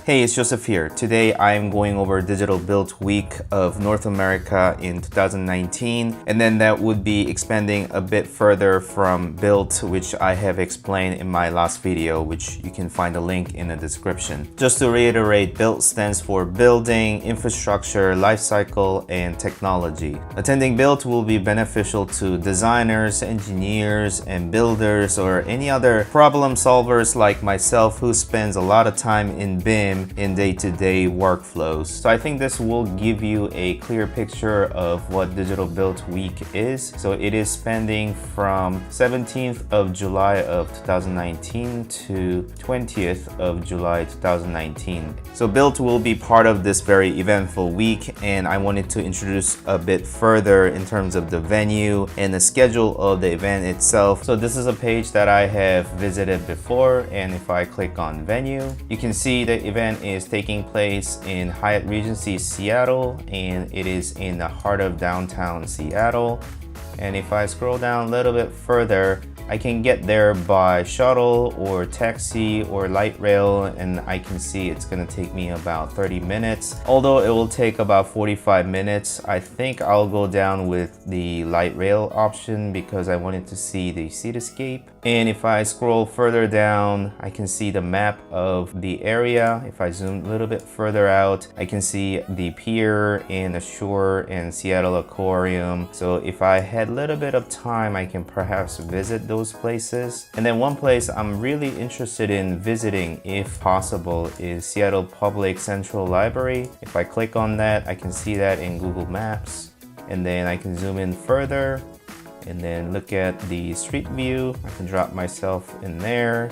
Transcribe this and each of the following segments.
Hey, it's Joseph here. Today I'm going over Digital BILT Week of North America in 2019, and then that would be expanding a bit further from BILT, which I have explained in my last video, which you can find a link in the description. Just to reiterate, BILT stands for Building, Infrastructure, Lifecycle, and Technology. Attending BILT will be beneficial to designers, engineers, and builders, or any other problem solvers like myself who spends a lot of time in BIM in day-to-day workflows. So I think this will give you a clear picture of what Digital BILT Week is. So it is spending from 17th of July of 2019 to 20th of July 2019. So BILT will be part of this very eventful week, and I wanted to introduce a bit further in terms of the venue and the schedule of the event itself. So this is a page that I have visited before, and if I click on venue, you can see the event is taking place in Hyatt Regency Seattle, and it is in the heart of downtown Seattle. And if I scroll down a little bit further, I can get there by shuttle or taxi or light rail, and I can see it's gonna take me about 30 minutes. Although it will take about 45 minutes, I think I'll go down with the light rail option because I wanted to see the cityscape. And if I scroll further down, I can see the map of the area. If I zoom a little bit further out, I can see the pier and the shore and Seattle Aquarium. So if I had a little bit of time, I can perhaps visit those places. And then one place I'm really interested in visiting, if possible, is Seattle Public Central Library. If I click on that, I can see that in Google Maps. And then I can zoom in further and then look at the street view. I can drop myself in there.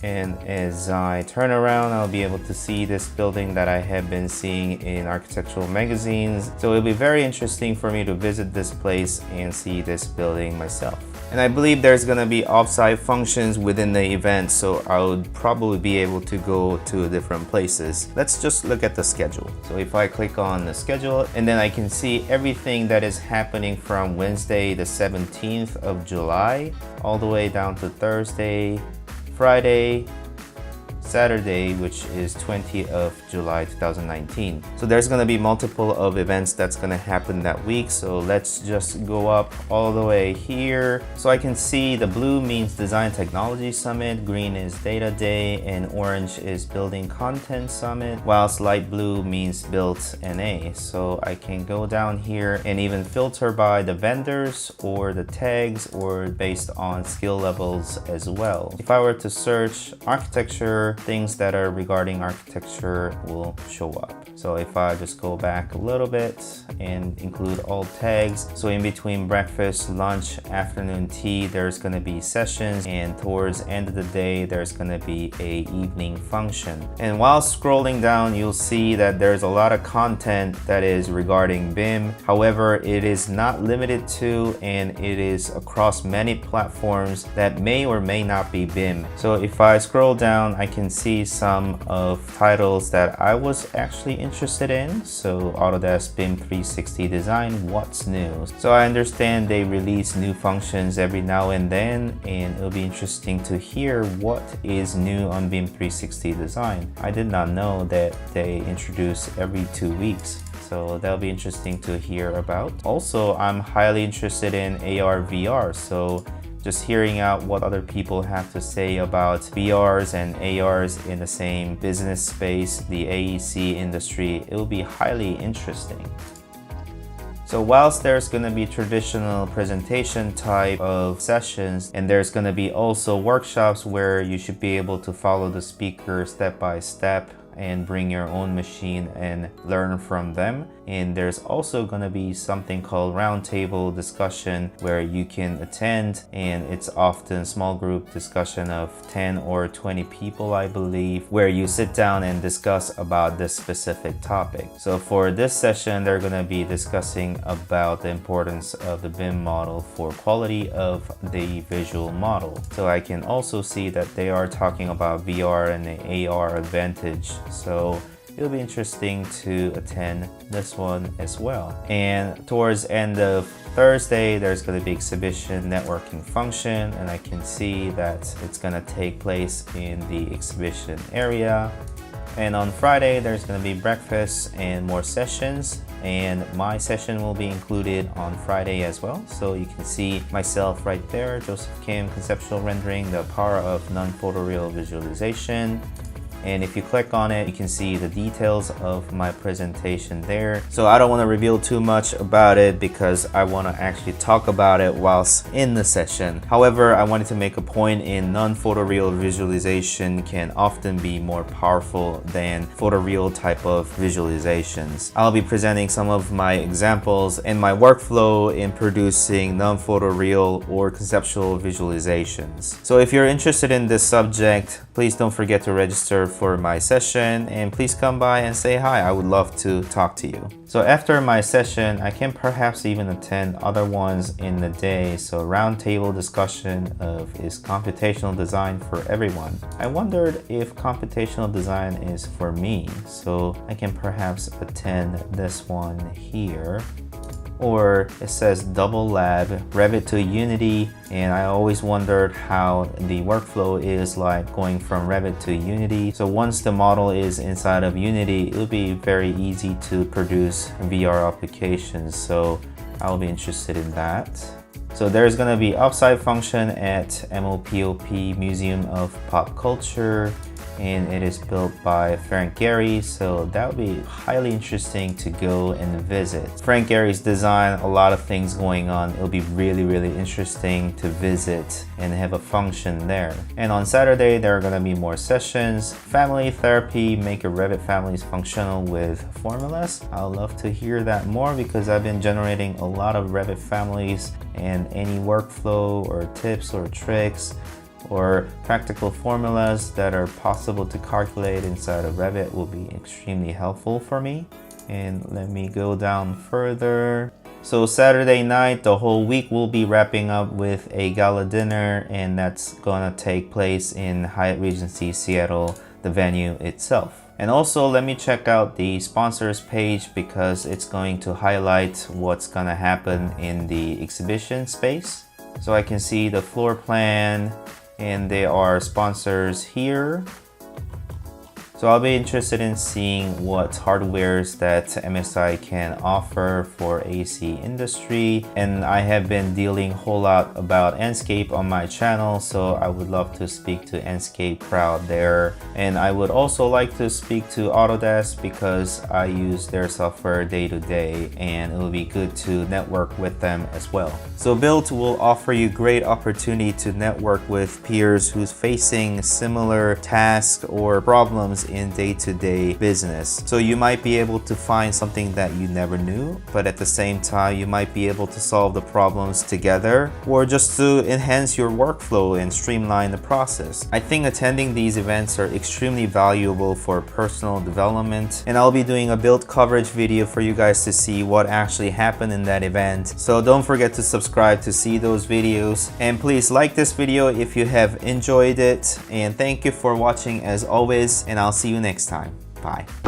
And as I turn around, I'll be able to see this building that I have been seeing in architectural magazines. So it'll be very interesting for me to visit this place and see this building myself. And I believe there's gonna be off-site functions within the event, so I would probably be able to go to different places. Let's just look at the schedule. So if I click on the schedule, and then I can see everything that is happening from Wednesday the 17th of July all the way down to Thursday, Friday, Saturday, which is 20th of July 2019. So there's gonna be multiple of events that's gonna happen that week. So let's just go up all the way here. So I can see the blue means Design Technology Summit, green is Data Day, and orange is Building Content Summit, whilst light blue means BILT NA. So I can go down here and even filter by the vendors or the tags or based on skill levels as well. If I were to search architecture, things that are regarding architecture will show up. So if I just go back a little bit and include all tags, so in between breakfast, lunch, afternoon tea, there's gonna be sessions, and towards the end of the day, there's gonna be a evening function. And while scrolling down, you'll see that there's a lot of content that is regarding BIM. However, it is not limited to, and it is across many platforms that may or may not be BIM. So if I scroll down, I can see some of titles that I was actually interested in. So Autodesk BIM 360 Design, what's new? So I understand they release new functions every now and then, and it'll be interesting to hear what is new on BIM 360 Design. I did not know that they introduce every 2 weeks. So that'll be interesting to hear about. Also, I'm highly interested in AR VR. So just hearing out what other people have to say about VRs and ARs in the same business space, the AEC industry, it will be highly interesting. So whilst there's going to be traditional presentation type of sessions, and there's going to be also workshops where you should be able to follow the speaker step by step and bring your own machine and learn from them. And there's also going to be something called roundtable discussion where you can attend, and it's often small group discussion of 10 or 20 people, I believe, where you sit down and discuss about this specific topic. So for this session, they're going to be discussing about the importance of the BIM model for quality of the visual model. So I can also see that they are talking about VR and the AR advantage. So it'll be interesting to attend this one as well. And towards end of Thursday, there's going to be exhibition networking function, and I can see that it's going to take place in the exhibition area. And on Friday, there's going to be breakfast and more sessions, and my session will be included on Friday as well. So you can see myself right there, Joseph Kim, Conceptual Rendering, the Power of Non-Photoreal Visualization. And if you click on it, you can see the details of my presentation there. So I don't want to reveal too much about it because I want to actually talk about it whilst in the session. However, I wanted to make a point in non-photoreal visualization can often be more powerful than photoreal type of visualizations. I'll be presenting some of my examples and my workflow in producing non-photoreal or conceptual visualizations. So if you're interested in this subject, please don't forget to register for my session, and please come by and say hi. I would love to talk to you. So after my session, I can perhaps even attend other ones in the day. So roundtable discussion of is computational design for everyone. I wondered if computational design is for me, so I can perhaps attend this one here. Or it says double lab, Revit to Unity, and I always wondered how the workflow is like going from Revit to Unity. So once the model is inside of Unity, it'll be very easy to produce VR applications. So I'll be interested in that. So there's gonna be upside function at MOPOP, Museum of Pop Culture, and it is built by Frank Gehry, so that would be highly interesting to go and visit. Frank Gehry's design, a lot of things going on. It'll be really interesting to visit and have a function there. And on Saturday, there are gonna be more sessions. Family therapy, make your Revit families functional with formulas. I'd love to hear that more because I've been generating a lot of Revit families, and any workflow or tips or tricks or practical formulas that are possible to calculate inside of Revit will be extremely helpful for me. And let me go down further. So Saturday night, the whole week will be wrapping up with a gala dinner, and that's gonna take place in Hyatt Regency Seattle, the venue itself. And also let me check out the sponsors page because it's going to highlight what's gonna happen in the exhibition space. So I can see the floor plan, and there are sponsors here. So I'll be interested in seeing what hardwares that MSI can offer for AC industry. And I have been dealing a whole lot about Enscape on my channel, so I would love to speak to Enscape crowd there. And I would also like to speak to Autodesk because I use their software day to day, and it will be good to network with them as well. So BILT will offer you great opportunity to network with peers who's facing similar tasks or problems in day-to-day business. So you might be able to find something that you never knew, but at the same time you might be able to solve the problems together, or just to enhance your workflow and streamline the process. I think attending these events are extremely valuable for personal development, and I'll be doing a BILT coverage video for you guys to see what actually happened in that event. So don't forget to subscribe to see those videos, and please like this video if you have enjoyed it, and thank you for watching as always, and I'll see you next time. Bye.